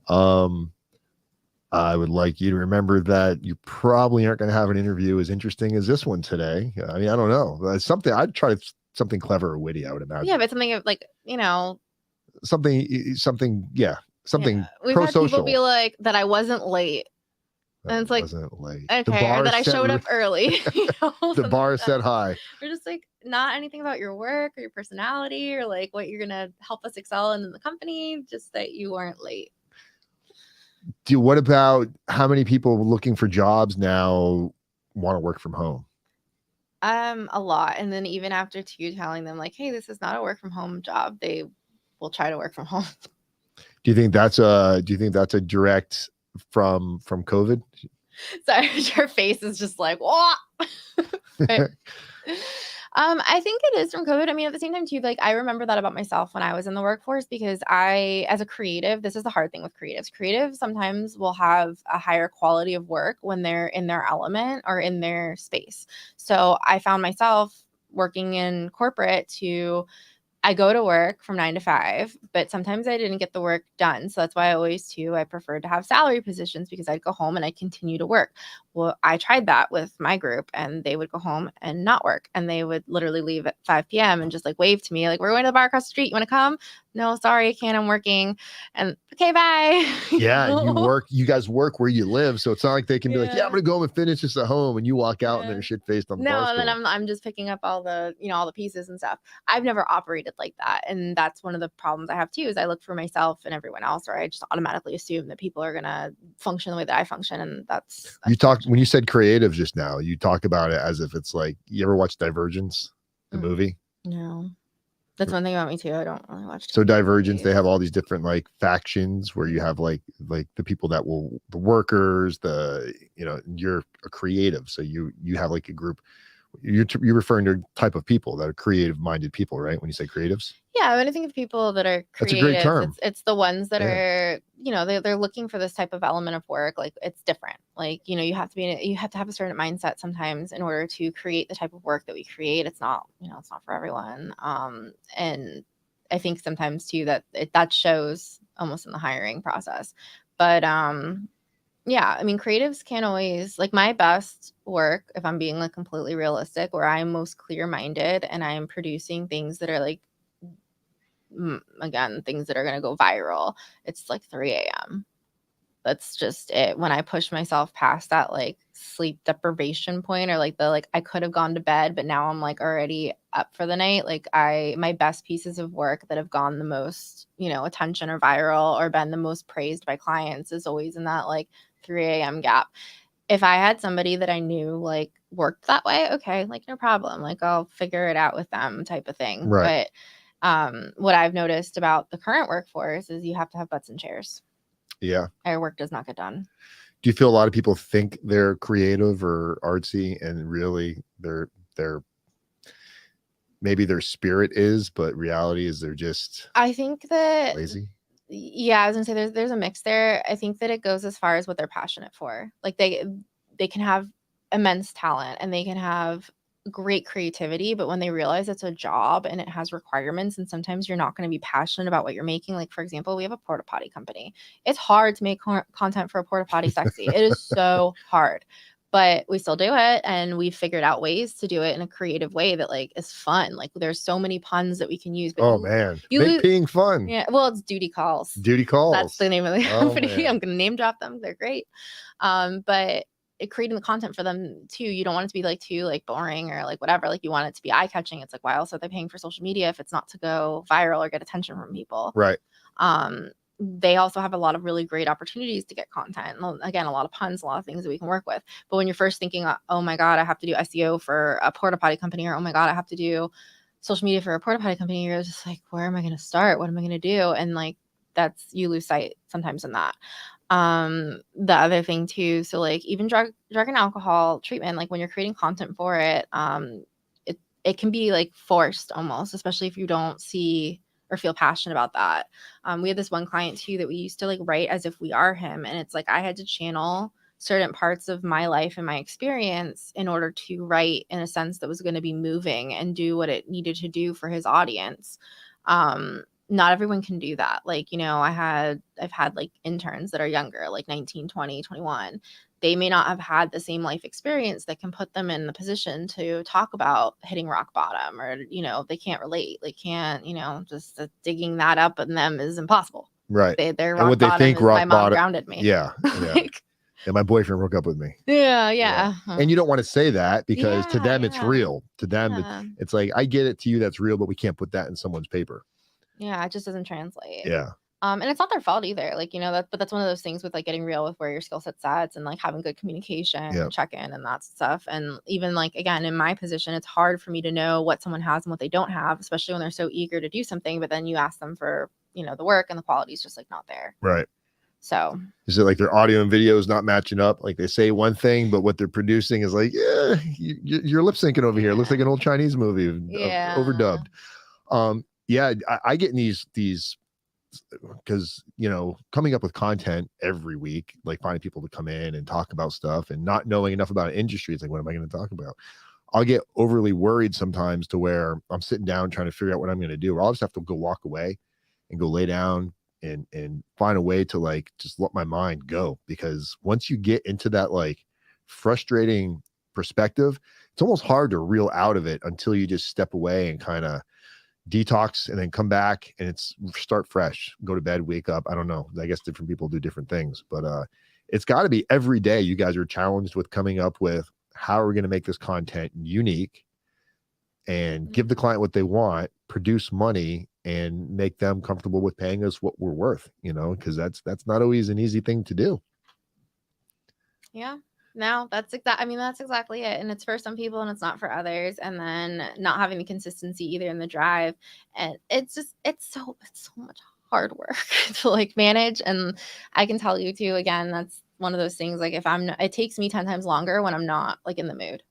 Um, I would like you to remember that you probably aren't going to have an interview as interesting as this one today. I mean, I don't know. Something I'd try something clever or witty. I would Yeah, imagine but something of, like, you know, something. Yeah, yeah, something we've pro had people be social. like that I wasn't late, That and it's like, wasn't late. The okay, or bar that is I set. showed up early, you know, The something bar like is set that. high. Or just like not anything about your work or your personality or like what you're gonna help us excel in the company, just that you weren't late. What about how many people looking for jobs now want to work from home? A lot. And then even after too telling them like, hey, this is not a work from home job, they will try to work from home. Do you think that's a direct from COVID? Sorry, your face is just like, what? I think it is from COVID. I mean, at the same time, too, like I remember that about myself when I was in the workforce because as a creative, this is the hard thing with creatives. Creatives sometimes will have a higher quality of work when they're in their element or in their space. So I found myself working in corporate to I go to work from 9 to 5, but sometimes I didn't get the work done. So that's why I preferred to have salary positions because I'd go home and I'd continue to work. Well, I tried that with my group and they would go home and not work. And they would literally leave at 5 p.m. and just like wave to me, like, we're going to the bar across the street. You want to come? No, sorry, I can't. I'm working. And okay, bye. Yeah, and you guys work where you live, so it's not like they can be like, yeah, I'm Yeah. gonna go home and finish this at home, and you walk out and Yeah. they're shit faced on the No, bar and then stool. I'm just picking up all the, you know, all the pieces and stuff. I've never operated like that, and that's one of the problems I have too. Is I look for myself and everyone else, or I just automatically assume that people are gonna function the way that I function, and that's You talked when you said creative just now, you talk about it as if it's like you ever watch Divergence, the movie? No, that's one thing about me too. I don't really watch So TV or Divergence, they movies. have all these different like factions where you have like the people that will the workers, the you know, you're a creative, so you have like a group. You're referring to a type of people that are creative minded people, right? When you say creatives, Yeah, when I think of people that are that's a great creatives, term. it's the ones that Yeah. are, you know, they're looking for this type of element of work. Like it's different. Like, you know, you have to have a certain mindset sometimes in order to create the type of work that we create. It's not, you know, it's not for everyone. And I think sometimes too that shows almost in the hiring process. But yeah, I mean, creatives can't always like my best work, if I'm being like completely realistic, where I'm most clear minded and I'm producing things that are like again, things that are going to go viral. It's like 3 a.m. That's just it. When I push myself past that like sleep deprivation point or like the like I could have gone to bed, but now I'm like already up for the night. Like my best pieces of work that have gone the most, you know, attention or viral or been the most praised by clients is always in that like 3 a.m. gap. If I had somebody that I knew like worked that way, okay, like no problem. Like I'll figure it out with them type of thing. Right. But what I've noticed about the current workforce is you have to have butts in chairs. Yeah. Our work does not get done. Do you feel a lot of people think they're creative or artsy and really they're maybe their spirit is, but reality is they're just I think that lazy? yeah, I was gonna say there's a mix there. I think that it goes as far as what they're passionate for. Like they can have immense talent and they can have great creativity, but when they realize it's a job and it has requirements and sometimes you're not going to be passionate about what you're making. Like for example, we have a porta potty company. It's hard to make content for a porta potty sexy. It is so hard. But we still do it and we've figured out ways to do it in a creative way that like is fun. Like there's so many puns that we can use, but Oh man, you make lose. peeing fun. Yeah, well, it's Duty Calls. Duty calls. That's the name of the Oh, company. man. I'm gonna name drop them. They're great. But creating the content for them too, you don't want it to be like too like boring or like whatever. Like you want it to be eye catching. It's like why else are they paying for social media if it's not to go viral or get attention from people? Right. They also have a lot of really great opportunities to get content. Again, a lot of puns, a lot of things that we can work with. But when you're first thinking, oh my God, I have to do SEO for a porta potty company, or oh my God, I have to do social media for a porta potty company, you're just like, where am I going to start? What am I going to do? And like, you lose sight sometimes in that. The other thing too, so like even drug and alcohol treatment, like when you're creating content for it, it can be like forced almost, especially if you don't see or feel passionate about that. We had this one client too that we used to like write as if we are him, and it's like I had to channel certain parts of my life and my experience in order to write in a sense that was going to be moving and do what it needed to do for his audience. Not everyone can do that. Like, you know, I've had like interns that are younger, like 19, 20, 21. They may not have had the same life experience that can put them in the position to talk about hitting rock bottom, or, you know, they can't relate. They can't, you know, just digging that up in them is impossible. Right. Their And rock what they bottom think is rock my mom bottom. grounded me. Yeah. Yeah. Like, And my boyfriend broke up with me. yeah. And you don't want to say that because to them it's Yeah. real. To them Yeah. it's like, I get it, to you that's real, but we can't put that in someone's paper. Yeah, it just doesn't translate. Yeah. And it's not their fault either. Like, you know, but that's one of those things with like getting real with where your skill set sets and like having good communication and check in and that stuff. And even like, again, in my position, it's hard for me to know what someone has and what they don't have, especially when they're so eager to do something. But then you ask them for, you know, the work and the quality is just like not there. Right. So is it like their audio and video is not matching up? Like they say one thing, but what they're producing is like, yeah, you're lip syncing over here. It looks like an old Chinese movie, overdubbed. I get in these because, you know, coming up with content every week, like finding people to come in and talk about stuff and not knowing enough about an industry. It's like, what am I going to talk about? I'll get overly worried sometimes to where I'm sitting down trying to figure out what I'm going to do, or I'll just have to go walk away and go lay down and find a way to like just let my mind go. Because once you get into that like frustrating perspective, it's almost hard to reel out of it until you just step away and kind of detox and then come back and it's start fresh, go to bed, wake up. I don't know. I guess different people do different things, but it's got to be every day you guys are challenged with coming up with how are we going to make this content unique and give the client what they want, produce money, and make them comfortable with paying us what we're worth, you know, because that's not always an easy thing to do. Yeah. No, that's exactly it. And it's for some people and it's not for others. And then not having the consistency either in the drive. And it's so much hard work to like manage. And I can tell you too, again, that's one of those things, like it takes me 10 times longer when I'm not like in the mood.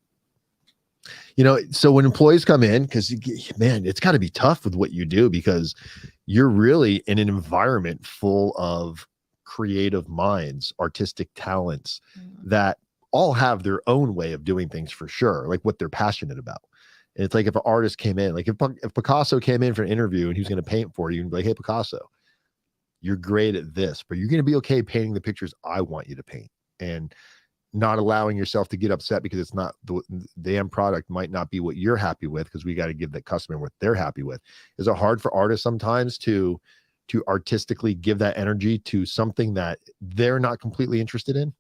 You know, so when employees come in, because man, it's got to be tough with what you do because you're really in an environment full of creative minds, artistic talents that all have their own way of doing things for sure, like what they're passionate about. And it's like if an artist came in, like if Picasso came in for an interview and he was going to paint for you and be like, hey, Picasso, you're great at this, but you're going to be okay painting the pictures I want you to paint. And not allowing yourself to get upset because it's not the end product might not be what you're happy with, because we got to give the customer what they're happy with. Is it hard for artists sometimes to artistically give that energy to something that they're not completely interested in?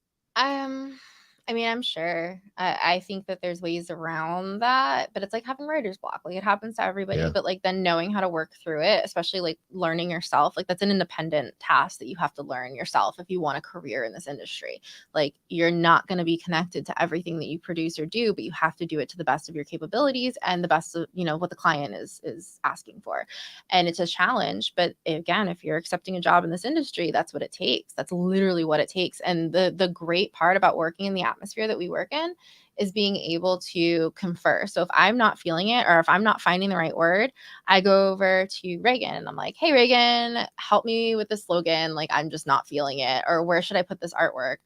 I mean, I'm sure. I think that there's ways around that, but it's like having writer's block. Like it happens to everybody, but like then knowing how to work through it, especially like learning yourself, like that's an independent task that you have to learn yourself if you want a career in this industry. Like you're not going to be connected to everything that you produce or do, but you have to do it to the best of your capabilities and the best of, you know, what the client is asking for. And it's a challenge, but again, if you're accepting a job in this industry, that's what it takes. That's literally what it takes. And the great part about working in the atmosphere that we work in is being able to confer. So if I'm not feeling it or if I'm not finding the right word, I go over to Reagan and I'm like, hey, Reagan, help me with this slogan. Like, I'm just not feeling it. Or where should I put this artwork?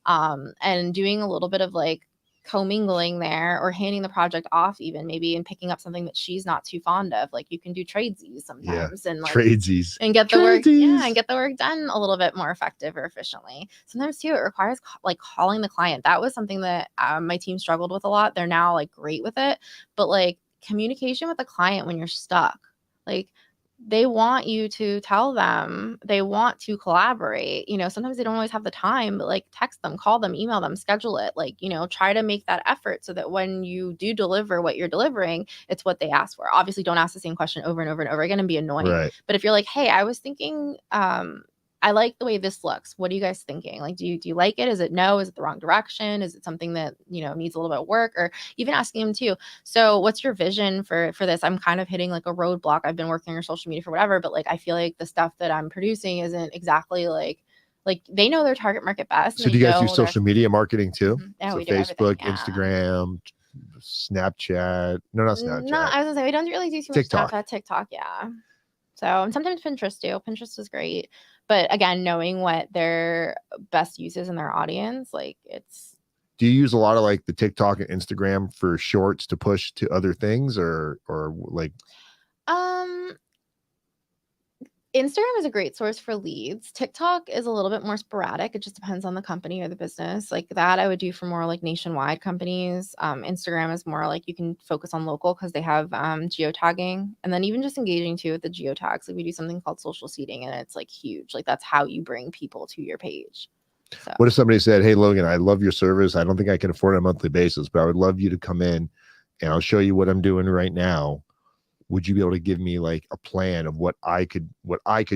And doing a little bit of like commingling there, or handing the project off even maybe and picking up something that she's not too fond of. Like you can do tradesies sometimes and like tradesies and get the work and get the work done a little bit more effective or efficiently. Sometimes too it requires like calling the client. That was something that my team struggled with a lot. They're now like great with it, but like communication with the client when you're stuck, like they want you to tell them, they want to collaborate. You know, sometimes they don't always have the time, but like text them, call them, email them, schedule it. Like, you know, try to make that effort so that when you do deliver what you're delivering, it's what they ask for. Obviously, don't ask the same question over and over and over again and be annoying. Right. But if you're like, hey, I was thinking, I like the way this looks. What are you guys thinking? Like, do you like it? Is it no? Is it the wrong direction? Is it something that, you know, needs a little bit of work? Or even asking them too, so what's your vision for this? I'm kind of hitting like a roadblock. I've been working on your social media for whatever, but like I feel like the stuff that I'm producing isn't exactly like they know their target market best. So do you guys do social media marketing too? Yeah, so we do Facebook, everything. Instagram, Snapchat. No, not No, Snapchat. I was gonna say we don't really do too much TikTok. Snapchat, TikTok, yeah. So and sometimes Pinterest too. Pinterest is great, but again, knowing what their best use is in their audience, like it's. Do you use a lot of like the TikTok and Instagram for shorts to push to other things, or like? Instagram is a great source for leads. TikTok is a little bit more sporadic. It just depends on the company or the business. Like that, I would do for more like nationwide companies. Instagram is more like you can focus on local because they have geotagging, and then even just engaging too with the geotags. Like we do something called social seeding, and it's like huge. Like that's how you bring people to your page. So. What if somebody said, "Hey, Logan, I love your service. I don't think I can afford it on a monthly basis, but I would love you to come in, and I'll show you what I'm doing right now. Would you be able to give me like a plan of what I could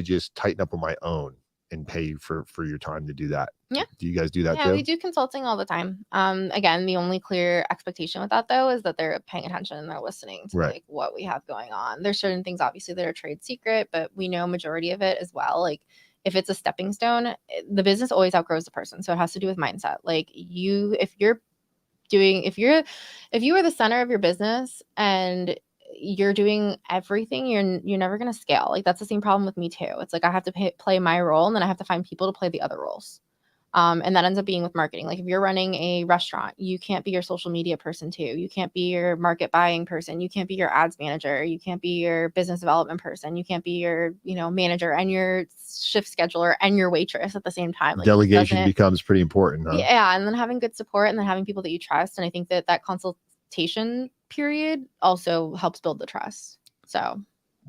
just tighten up on my own and pay you for your time to do that?" Yeah. Do you guys do that too? Yeah, we do consulting all the time. Again, the only clear expectation with that though is that they're paying attention and they're listening to like what we have going on. There's certain things obviously that are trade secret, but we know majority of it as well. Like if it's a stepping stone, the business always outgrows the person. So it has to do with mindset. Like if you are the center of your business and you're doing everything, you're never going to scale. Like that's the same problem with me too. It's like I have to play my role and then I have to find people to play the other roles. And that ends up being with marketing. Like if you're running a restaurant, you can't be your social media person too. You can't be your market buying person. You can't be your ads manager. You can't be your business development person. You can't be your, manager and your shift scheduler and your waitress at the same time. Like delegation becomes pretty important. Huh? Yeah. And then having good support and then having people that you trust. And I think that consultation period also helps build the trust. So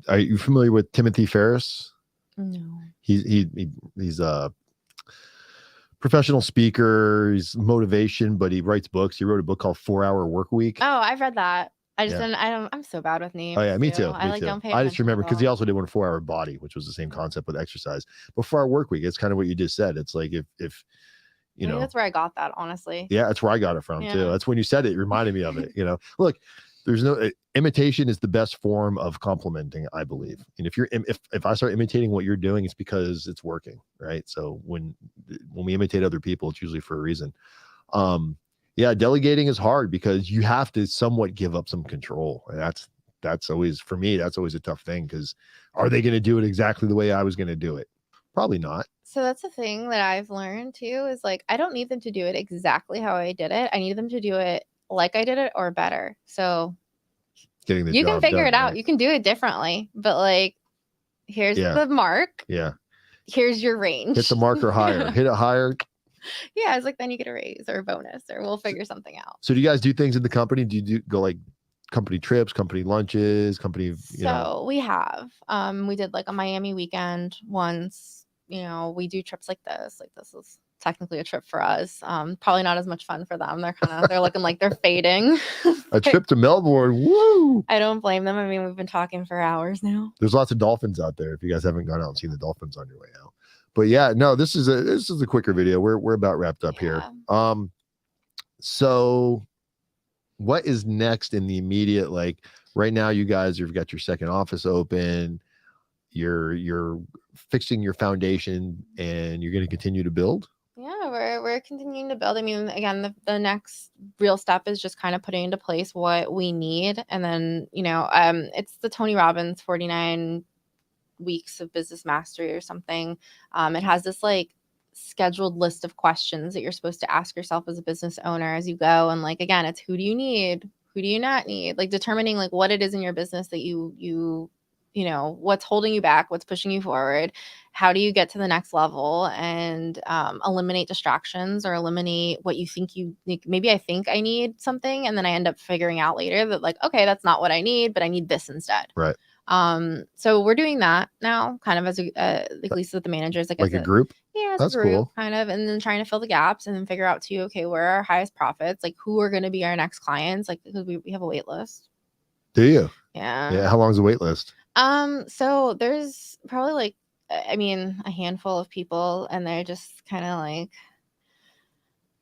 are you familiar with Timothy Ferriss? No. He's a professional speaker. He's motivation, but he writes books. He wrote a book called 4 Hour Work Week. Oh, I've read that. I'm so bad with names. Oh yeah, me too. Don't pay I just remember because he also did 4 Hour Body, which was the same concept with exercise. But 4 Hour Work Week, it's kind of what you just said. It's like if Maybe that's where I got that, honestly. Yeah, that's where I got it from too. That's when you said it reminded me of it. Look, there's no imitation is the best form of complimenting, I believe. And if I start imitating what you're doing, it's because it's working, right? So when we imitate other people, it's usually for a reason. Yeah, delegating is hard because you have to somewhat give up some control. And that's always, for me, that's always a tough thing because are they going to do it exactly the way I was going to do it? Probably not. So that's the thing that I've learned too, is like, I don't need them to do it exactly how I did it. I need them to do it like I did it or better. So you can figure it out. Right? You can do it differently, but like, here's the mark. Yeah. Here's your range. Hit the marker higher. Hit it higher. Yeah. It's like, then you get a raise or a bonus or we'll figure something out. So do you guys do things in the company? Do you go like company trips, company lunches, company, we have, we did like a Miami weekend once. We do trips like this. Like this is technically a trip for us. Probably not as much fun for them. They're looking like they're fading. A trip to Melbourne. Woo! I don't blame them. I mean, we've been talking for hours now. There's lots of dolphins out there. If you guys haven't gone out and seen the dolphins on your way out. But yeah, no, this is a quicker video. We're about wrapped up here. So what is next in the immediate, like right now you guys have got your second office open, you're fixing your foundation and you're going to continue to build? Yeah, we're continuing to build. I mean, again, the next real step is just kind of putting into place what we need. And then, it's the Tony Robbins 49 weeks of business mastery or something. It has this like scheduled list of questions that you're supposed to ask yourself as a business owner as you go. And like, again, it's who do you need? Who do you not need? Like determining like what it is in your business that you what's holding you back, what's pushing you forward, how do you get to the next level, and eliminate distractions or eliminate what you think you need. Maybe I think I need something and then I end up figuring out later that like, okay, that's not what I need, but I need this instead. Right. So we're doing that now kind of as at least with the managers, like a group. Yeah, that's a group, cool. Kind of, and then trying to fill the gaps and then figure out too, okay, where are our highest profits, like who are going to be our next clients, like because we have a wait list. Do you? Yeah. How long is the wait list? So there's probably like, a handful of people, and they're just kind of like,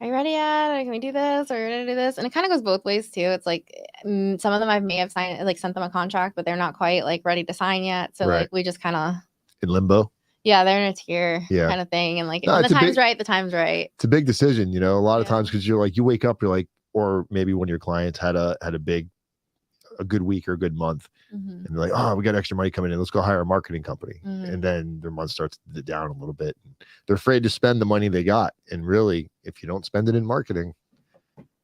are you ready yet? Or can we do this? Or are we gonna do this? And it kind of goes both ways too. It's like some of them I may have sent them a contract, but they're not quite like ready to sign yet. So like we just kind of in limbo. Yeah, they're in a tier kind of thing. And like when the time's right, the time's right. It's a big decision, a lot of times because you're like, you wake up, you're like, or maybe one of your clients had a good week or a good month, and they're like, oh, we got extra money coming in, let's go hire a marketing company. And then their month starts down a little bit. They're afraid to spend the money they got. And really, if you don't spend it in marketing,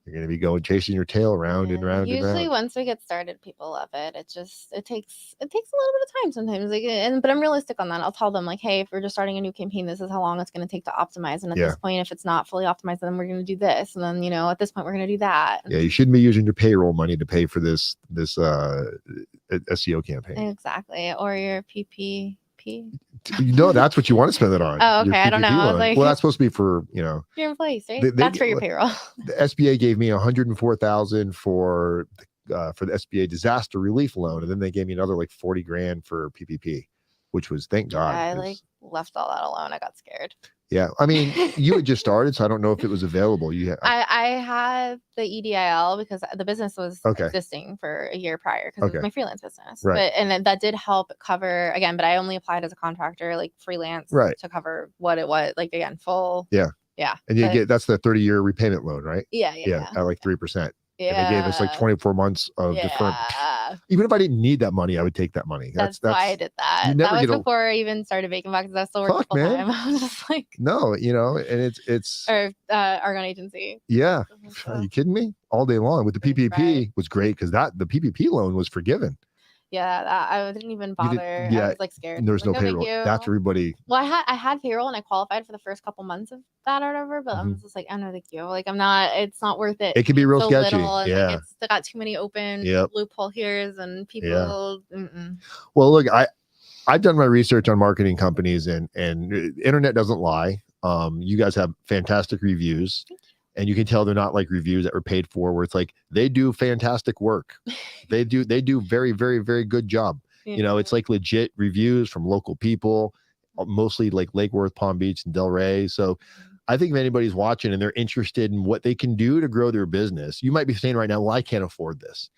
you're going to be going chasing your tail around and round and round. Usually once we get started, people love it. It takes a little bit of time sometimes. But I'm realistic on that. I'll tell them like, hey, if we're just starting a new campaign, this is how long it's going to take to optimize. And at this point, if it's not fully optimized, then we're going to do this. And then, at this point, we're going to do that. Yeah, you shouldn't be using your payroll money to pay for this SEO campaign. Exactly. Or your PPP. That's what you want to spend it on. Oh, okay. I don't know. I was like, well, that's supposed to be for your employees, right? That's for your payroll. The SBA gave me $104,000 for the SBA disaster relief loan, and then they gave me another like $40,000 for PPP, which was thank God. I left all that alone. I got scared. Yeah, I mean, you had just started, so I don't know if it was available. I had the EDIL because the business was existing for a year prior because it was my freelance business. Right. And that did help cover again, but I only applied as a contractor, like freelance, to cover what it was, like again, full. Yeah. Yeah. And that's the 30-year repayment loan, right? Yeah. At like 3%. Yeah. And they gave us like 24 months of deferment. Even if I didn't need that money, I would take that money. That's why I did that. That was before I even started baking boxes. I was still working full time. I was just like, no, and it's or Argon agency. Yeah. Are you kidding me? All day long with the PPP was great because the PPP loan was forgiven. Yeah, I didn't even bother. I was like scared. There was no payroll. That's everybody. Well, I had payroll and I qualified for the first couple months of that or whatever, but I'm just like, oh no, thank you. Like it's not worth it. It can be real sketchy. And it's got too many open loophole here's and people. Well, look, I've done my research on marketing companies and internet doesn't lie. You guys have fantastic reviews. And you can tell they're not like reviews that were paid for, where it's like they do fantastic work. They do very, very, very good job. It's like legit reviews from local people, mostly like Lake Worth, Palm Beach, and Delray. So I think if anybody's watching and they're interested in what they can do to grow their business, you might be saying right now, well, I can't afford this.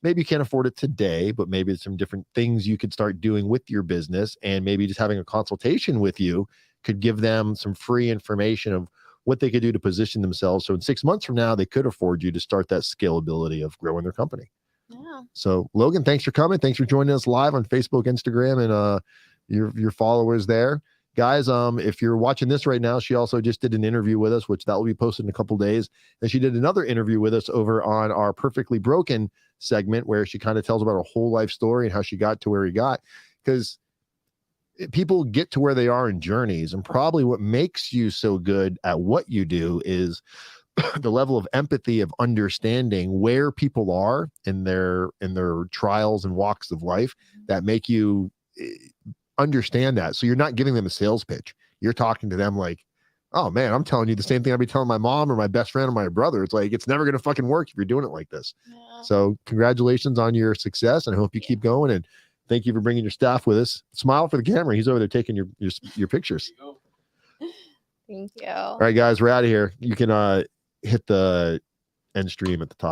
Maybe you can't afford it today, but maybe there's some different things you could start doing with your business. And maybe just having a consultation with you could give them some free information of what they could do to position themselves. So in 6 months from now, they could afford you to start that scalability of growing their company. Yeah. So Logan, thanks for coming. Thanks for joining us live on Facebook, Instagram, and your followers there. Guys, if you're watching this right now, she also just did an interview with us, which that will be posted in a couple days. And she did another interview with us over on our Perfectly Broken segment, where she kind of tells about her whole life story and how she got to where he got. Because people get to where they are in journeys, and probably what makes you so good at what you do is the level of empathy of understanding where people are in their trials and walks of life that make you understand that. So you're not giving them a sales pitch. You're talking to them like, oh man, I'm telling you the same thing I'd be telling my mom or my best friend or my brother. It's like, it's never going to fucking work if you're doing it like this. So congratulations on your success, and I hope you keep going. And thank you for bringing your staff with us. Smile for the camera. He's over there taking your pictures. Thank you. All right, guys, we're out of here. You can hit the end stream at the top.